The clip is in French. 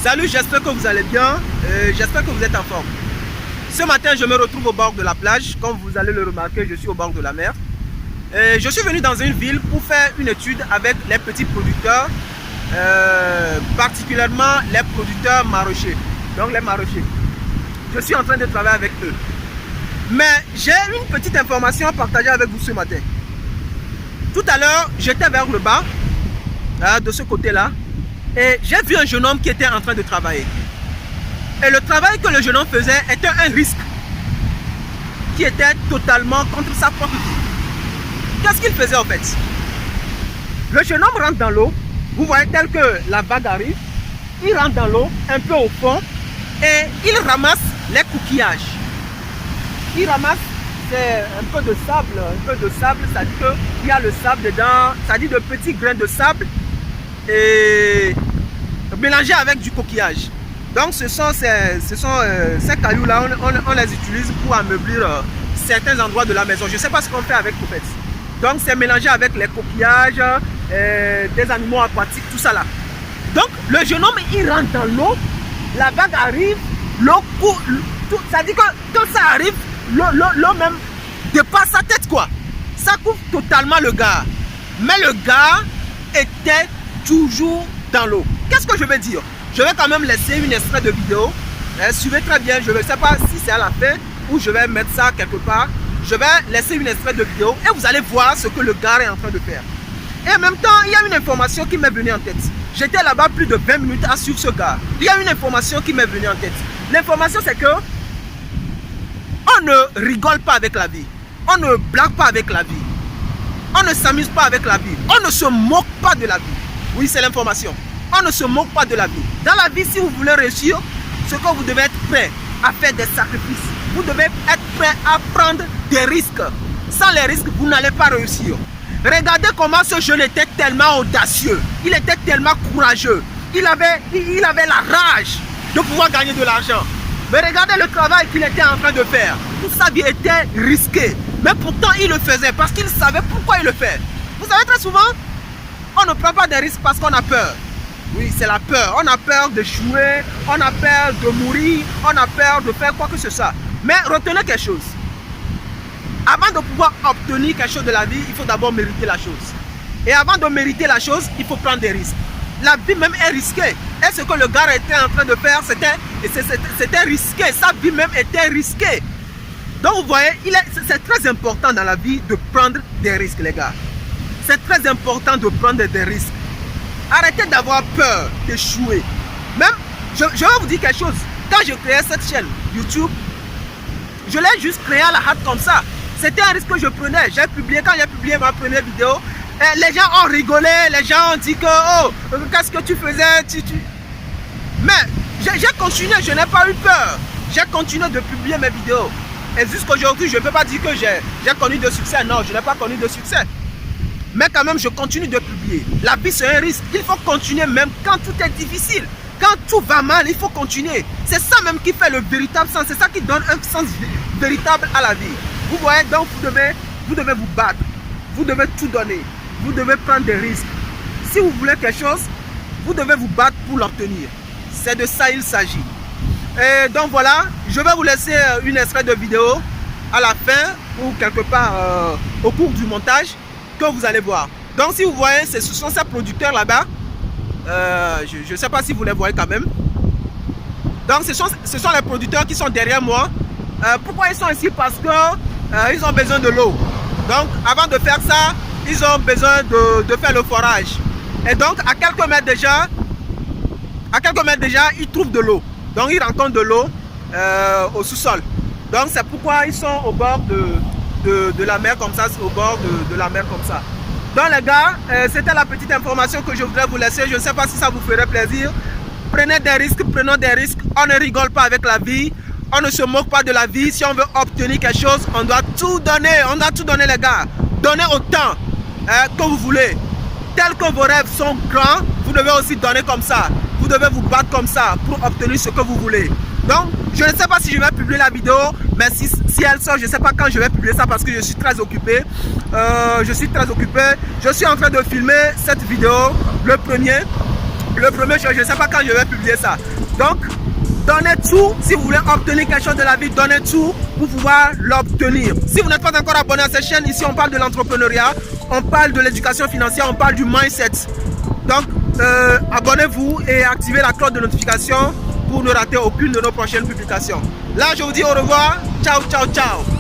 Salut, j'espère que vous allez bien, j'espère que vous êtes en forme. Ce matin, je me retrouve au bord de la plage. Comme vous allez le remarquer, je suis au bord de la mer. Je suis venu dans une ville pour faire une étude avec les petits producteurs, particulièrement les producteurs maraîchers. Donc les maraîchers. Je suis en train de travailler avec eux. Mais j'ai une petite information à partager avec vous ce matin. Tout à l'heure, j'étais vers le bas, de ce côté-là, et j'ai vu un jeune homme qui était en train de travailler. Et le travail que le jeune homme faisait était un risque qui était totalement contre sa propre vie. Qu'est-ce qu'il faisait en fait? Le jeune homme rentre dans l'eau, vous voyez tel que la vague arrive, il rentre dans l'eau un peu au fond et il ramasse les coquillages. Il ramasse un peu de sable, ça dit qu'il y a le sable dedans, ça dit de petits grains de sable et mélangés avec du coquillage. Donc ce sont ces cailloux-là, on les utilise pour ameublir certains endroits de la maison. Je ne sais pas ce qu'on fait avec en fait. Donc c'est mélangé avec les coquillages, des animaux aquatiques, tout ça là. Donc le jeune homme, il rentre dans l'eau, la vague arrive, l'eau court, ça dit que quand ça arrive, l'eau même dépasse sa tête quoi. Ça couvre totalement le gars. Mais le gars était toujours dans l'eau. Qu'est-ce que je vais dire? Je vais quand même laisser une extrait de vidéo. Suivez très bien, je ne sais pas si c'est à la fin ou je vais mettre ça quelque part. Je vais laisser une extrait de vidéo et vous allez voir ce que le gars est en train de faire. Et en même temps, il y a une information qui m'est venue en tête. J'étais là-bas plus de 20 minutes à suivre ce gars. Il y a une information qui m'est venue en tête. L'information c'est que on ne rigole pas avec la vie. On ne blague pas avec la vie. On ne s'amuse pas avec la vie. On ne se moque pas de la vie. Oui, c'est l'information. On ne se moque pas de la vie. Dans la vie, si vous voulez réussir, ce que vous devez être prêt à faire des sacrifices. Vous devez être prêt à prendre des risques. Sans les risques, vous n'allez pas réussir. Regardez comment ce jeune était tellement audacieux. Il était tellement courageux. Il avait la rage de pouvoir gagner de l'argent. Mais regardez le travail qu'il était en train de faire. Toute sa vie était risquée. Mais pourtant, il le faisait parce qu'il savait pourquoi il le fait. Vous savez, très souvent, on ne prend pas des risques parce qu'on a peur. Oui, c'est la peur. On a peur d'échouer, on a peur de mourir, on a peur de faire quoi que ce soit. Mais retenez quelque chose. Avant de pouvoir obtenir quelque chose de la vie, il faut d'abord mériter la chose. Et avant de mériter la chose, il faut prendre des risques. La vie même est risquée. Et ce que le gars était en train de faire, c'était risqué. Sa vie même était risquée. Donc vous voyez, c'est très important dans la vie de prendre des risques, les gars. C'est très important de prendre des risques. Arrêtez d'avoir peur d'échouer. Même, je vais vous dire quelque chose. Quand je créais cette chaîne YouTube, je l'ai juste créé à la hâte comme ça. C'était un risque que je prenais. Quand j'ai publié ma première vidéo, les gens ont rigolé, les gens ont dit que oh, qu'est-ce que tu faisais Mais j'ai continué, je n'ai pas eu peur. J'ai continué de publier mes vidéos. Et jusqu'à aujourd'hui, je ne peux pas dire que j'ai connu de succès. Non, je n'ai pas connu de succès. Mais quand même, je continue de publier. La vie, c'est un risque. Il faut continuer même quand tout est difficile. Quand tout va mal, il faut continuer. C'est ça même qui fait le véritable sens. C'est ça qui donne un sens véritable à la vie. Vous voyez, donc vous devez vous battre. Vous devez tout donner. Vous devez prendre des risques. Si vous voulez quelque chose, vous devez vous battre pour l'obtenir. C'est de ça il s'agit. Et donc voilà, je vais vous laisser une extrait de vidéo à la fin ou quelque part au cours du montage que vous allez voir. Donc si vous voyez, ce sont ces producteurs là-bas. Je ne sais pas si vous les voyez quand même. Donc ce sont les producteurs qui sont derrière moi. Pourquoi ils sont ici? Parce que ils ont besoin de l'eau. Donc avant de faire ça, ils ont besoin de faire le forage. Et donc à quelques mètres déjà, ils trouvent de l'eau. Donc ils rencontrent de l'eau au sous-sol. Donc c'est pourquoi ils sont au bord de la mer comme ça, au bord de la mer comme ça. Donc les gars, c'était la petite information que je voudrais vous laisser. Je ne sais pas si ça vous ferait plaisir. Prenez des risques, prenons des risques. On ne rigole pas avec la vie. On ne se moque pas de la vie. Si on veut obtenir quelque chose, on doit tout donner. On doit tout donner les gars. Donnez autant que vous voulez. Tel que vos rêves sont grands, vous devez aussi donner comme ça. Vous devez vous battre comme ça pour obtenir ce que vous voulez. Donc, je ne sais pas si je vais publier la vidéo, mais si elle sort, je ne sais pas quand je vais publier ça parce que je suis très occupé. Je suis en train de filmer cette vidéo, le premier. Le 1er juin, je ne sais pas quand je vais publier ça. Donc, donnez tout. Si vous voulez obtenir quelque chose de la vie, donnez tout pour pouvoir l'obtenir. Si vous n'êtes pas encore abonné à cette chaîne, ici on parle de l'entrepreneuriat, on parle de l'éducation financière, on parle du mindset. Donc, abonnez-vous et activez la cloche de notification pour ne rater aucune de nos prochaines publications. Là, je vous dis au revoir. Ciao, ciao, ciao.